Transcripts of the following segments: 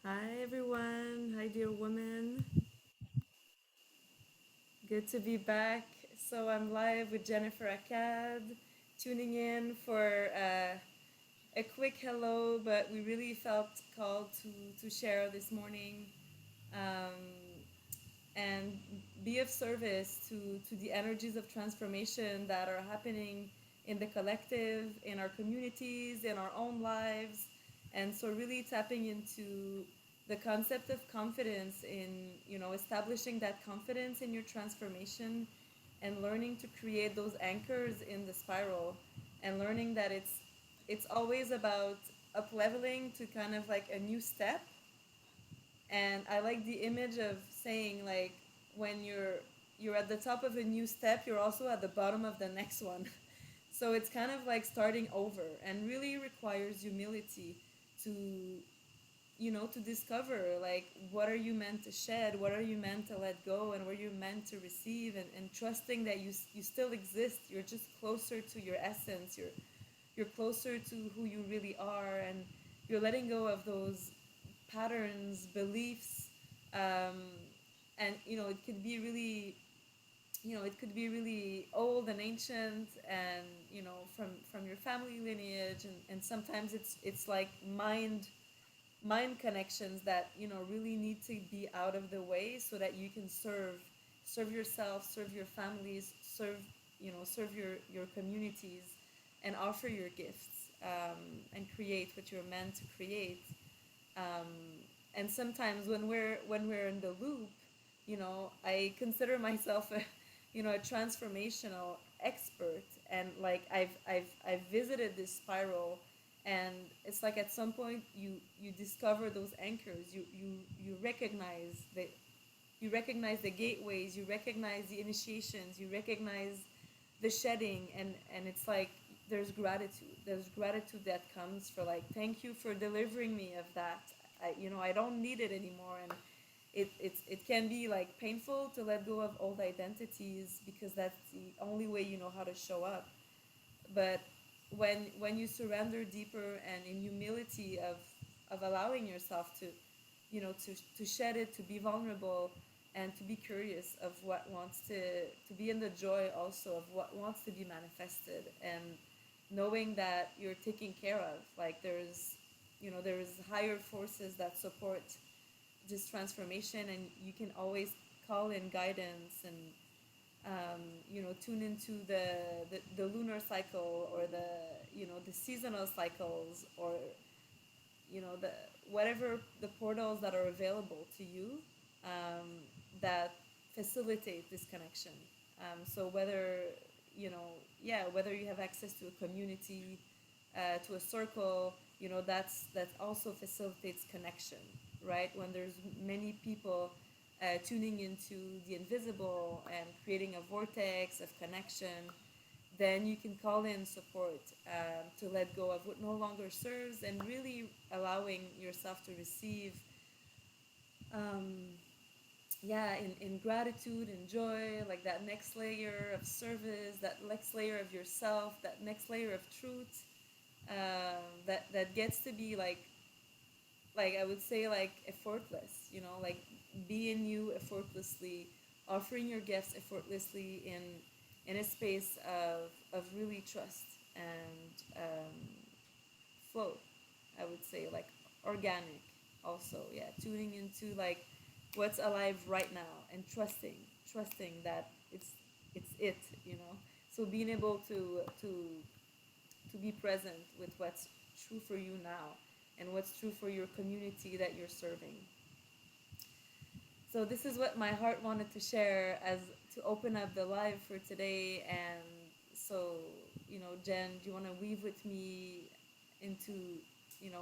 Hi everyone. Hi dear woman. Good to be back. So I'm live with Jennifer Akkad, tuning in for a quick hello, but we really felt called to share this morning um, and be of service to the energies of transformation that are happening in the collective, in our communities, in our own lives. And so really tapping into the concept of confidence in, establishing that confidence in your transformation and learning to create those anchors in the spiral and learning that it's always about up leveling to kind of like a new step. And I like the image of saying like when you're at the top of a new step, you're also at the bottom of the next one. So it's kind of like starting over and really requires humility to to discover like what are you meant to shed, what are you meant to let go, and what are you meant to receive, and trusting that you still exist. You're just closer to your essence. You're closer to who you really are, and you're letting go of those patterns, beliefs, um, and it could be really it could be really old and ancient, and from your family lineage, and sometimes it's like mind connections that really need to be out of the way so that you can serve yourself, serve your families, serve your communities, and offer your gifts, and create what you're meant to create. Um, and sometimes when we're in the loop, I consider myself a a transformational expert, and like I've visited this spiral, and it's like at some point you discover those anchors. You recognize the gateways, you recognize the initiations, you recognize the shedding, and it's like there's gratitude that comes for like, thank you for delivering me of that. I don't need it anymore. And it can be like painful to let go of old identities because that's the only way you know how to show up. But when you surrender deeper and in humility of allowing yourself to to shed it, to be vulnerable, and to be curious of what wants to be in the joy also of what wants to be manifested, and knowing that you're taken care of, like there's higher forces that support this transformation, and you can always call in guidance, and tune into the lunar cycle, or the seasonal cycles, or the whatever the portals that are available to you, um, that facilitate this connection. So whether whether you have access to a community, to a circle, that also facilitates connection, right? When there's many people tuning into the invisible and creating a vortex of connection, then you can call in support, to let go of what no longer serves, and really allowing yourself to receive, um, in gratitude and joy, like that next layer of service, that next layer of yourself, that next layer of truth, that gets to be like I would say like effortless, like being you effortlessly, offering your gifts effortlessly in a space of really trust and flow. I would say like organic, also, yeah, tuning into like what's alive right now, and trusting that it's it, so being able to be present with what's true for you now, and what's true for your community that you're serving. So this is what my heart wanted to share as to open up the live for today. And so, Jen, do you want to weave with me into,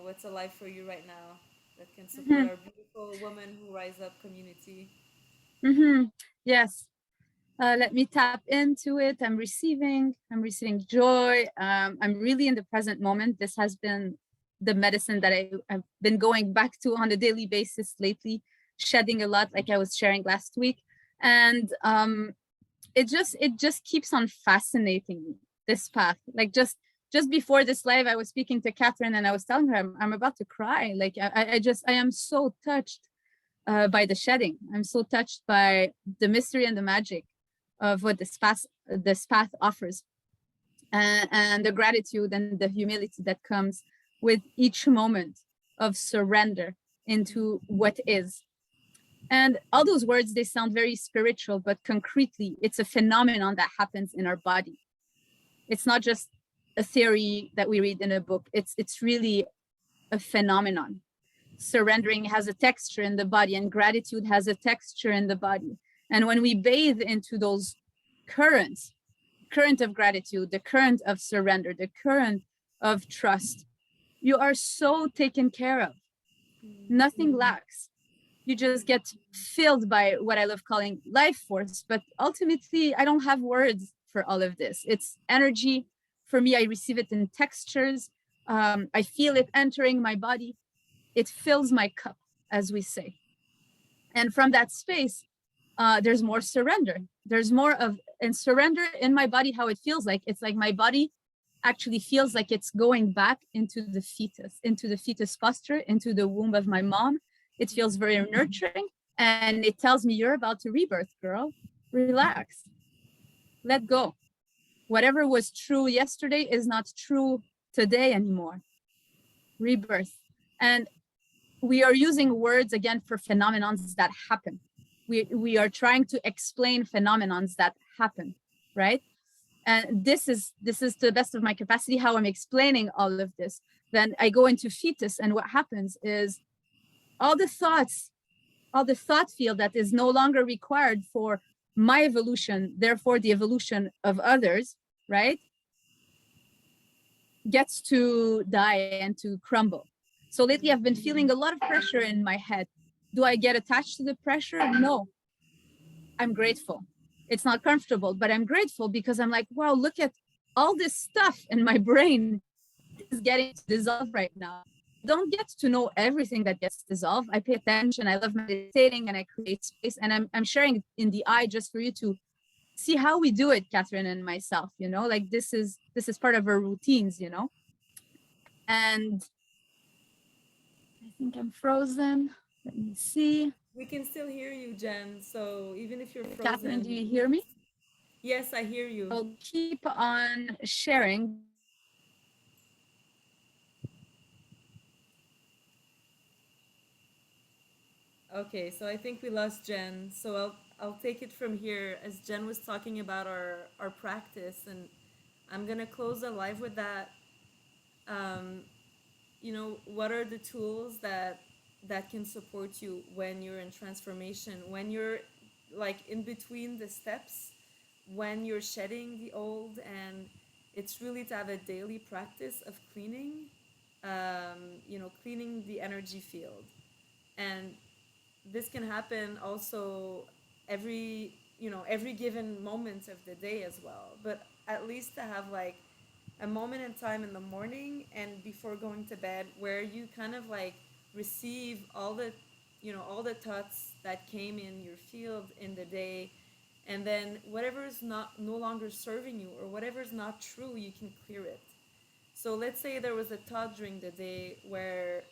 what's alive for you right now that can support hmm our beautiful Women Who Rise Up community? hmm Yes. Let me tap into it. I'm receiving joy. I'm really in the present moment. This has been the medicine that I've been going back to on a daily basis lately, shedding a lot, like I was sharing last week. And it just keeps on fascinating me, this path. Like just just before this live, I was speaking to Catherine and I was telling her I'm about to cry. Like I am so touched by the shedding. I'm so touched by the mystery and the magic of what this path offers, and the gratitude and the humility that comes with each moment of surrender into what is. And all those words, they sound very spiritual, but concretely, it's a phenomenon that happens in our body. It's not just a theory that we read in a book. It's really a phenomenon. Surrendering has a texture in the body, and gratitude has a texture in the body. And when we bathe into those currents, current of gratitude, the current of surrender, the current of trust, you are so taken care of. Nothing lacks. You just get filled by what I love calling life force. But ultimately, I don't have words for all of this. It's energy. For me, I receive it in textures. I feel it entering my body. It fills my cup, as we say. And from that space, there's more surrender. There's more of, and surrender in my body, how it feels like. It's like my body actually feels like it's going back into the fetus posture, into the womb of my mom. It feels very nurturing. And it tells me, you're about to rebirth, girl. Relax. Let go. Whatever was true yesterday is not true today anymore. Rebirth. And we are using words again for phenomenons that happen. We are trying to explain phenomenons that happen, right? And this is to the best of my capacity how I'm explaining all of this. Then I go into fetus, and what happens is all the thought field that is no longer required for my evolution, therefore the evolution of others, right, gets to die and to crumble. So lately I've been feeling a lot of pressure in my head. Do I get attached to the pressure? No. I'm grateful. It's not comfortable, but I'm grateful because I'm like, wow, look at all this stuff in my brain that is getting to dissolve right now. I don't get to know everything that gets dissolved. I pay attention. I love meditating and I create space. And I'm sharing in the eye just for you to see how we do it, Catherine and myself, like this is part of our routines, And I think I'm frozen. Let me see. We can still hear you, Jen. So even if you're Catherine, do frozen, you hear me? yes, I hear you. I'll keep on sharing, but I think I'm frozen. Okay, so I think we lost Jen. So I'll take it from here as Jen was talking about our practice, and I'm gonna close the live with that. Um, what are the tools that can support you when you're in transformation, when you're like in between the steps, when you're shedding the old, and it's really to have a daily practice of cleaning, cleaning the energy field. And this can happen also every given moment of the day as well, but at least to have like a moment in time in the morning and before going to bed where you kind of like receive all the thoughts that came in your field in the day, and then whatever is not no longer serving you or whatever is not true, you can clear it. So let's say there was a thought during the day where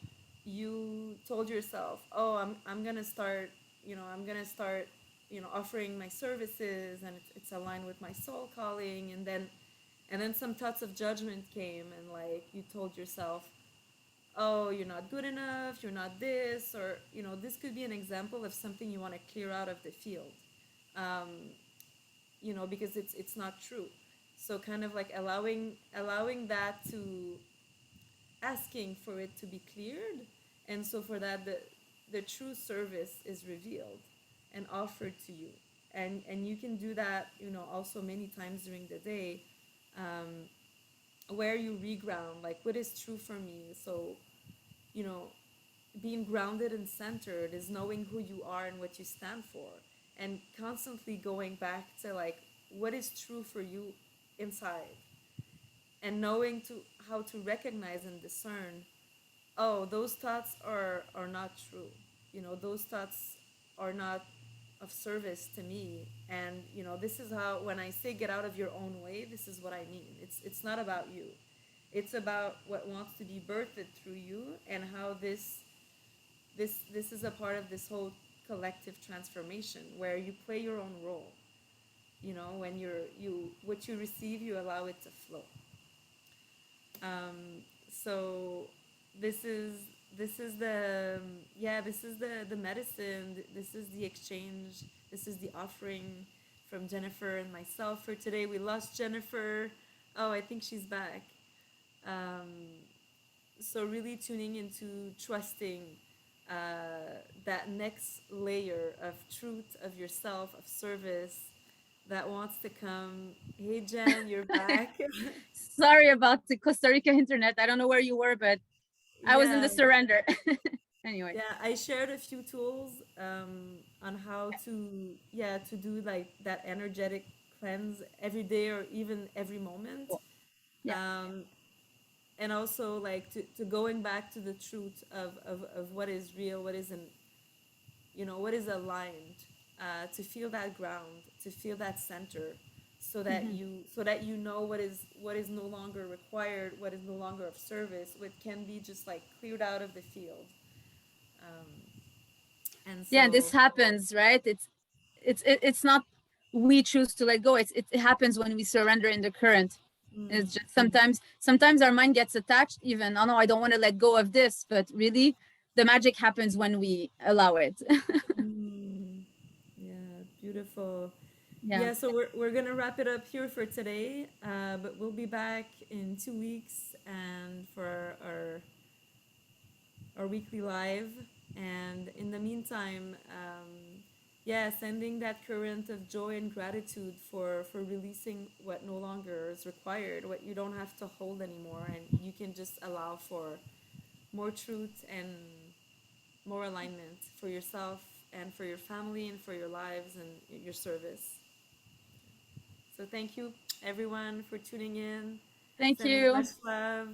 you told yourself, "Oh, I'm gonna start, offering my services, and it's aligned with my soul calling." And then some thoughts of judgment came, and like you told yourself, "Oh, you're not good enough. You're not this," or this could be an example of something you want to clear out of the field. Um, because it's not true. So kind of like allowing that to asking for it to be cleared, and so for that the true service is revealed and offered to you, and you can do that also many times during the day, um, where you reground like what is true for me. So you know being grounded and centered is knowing who you are and what you stand for, and constantly going back to like what is true for you inside, and knowing to how to recognize and discern, oh, those thoughts are not true. Those thoughts are not of service to me. And this is how, when I say get out of your own way, this is what I mean. It's not about you. It's about what wants to be birthed through you, and how this is a part of this whole collective transformation where you play your own role. You know, when you what you receive, you allow it to flow. So this is this is the yeah, this is the medicine. This is the exchange. This is the offering from Jennifer and myself for today. We lost Jennifer. Oh, I think she's back. Um, so really tuning into trusting that next layer of truth of yourself, of service that wants to come. Hey Jen, you're back. Sorry about the Costa Rica internet. I don't know where you were, but I was in Yeah, the surrender. Anyway. yeah, I shared a few tools on how to, yeah, to do like that energetic cleanse every day or even every moment. Cool. Yeah. Um, and also like to going back to the truth of what is real, what isn't, you know, what is aligned, to feel that ground, to feel that center, Mhm. so that you know what is no longer required, what is no longer of service, what can be just like cleared out of the field. Um, and Yeah, this so happens, right? It's not we choose to let go. It happens when we surrender in the current. mm, It's just sometimes our mind gets attached even. Oh no, I don't want to let go of this, but really the magic happens when we allow it. mm, yeah, beautiful. Yeah. Yeah, so we're gonna wrap it up here for today, but we'll be back in 2 weeks and for our weekly live. And in the meantime, yeah, sending that current of joy and gratitude for releasing what no longer is required, what you don't have to hold anymore, and you can just allow for more truth and more alignment for yourself and for your family and for your lives and your service. So thank you everyone for tuning in. Thank Sending you. much love.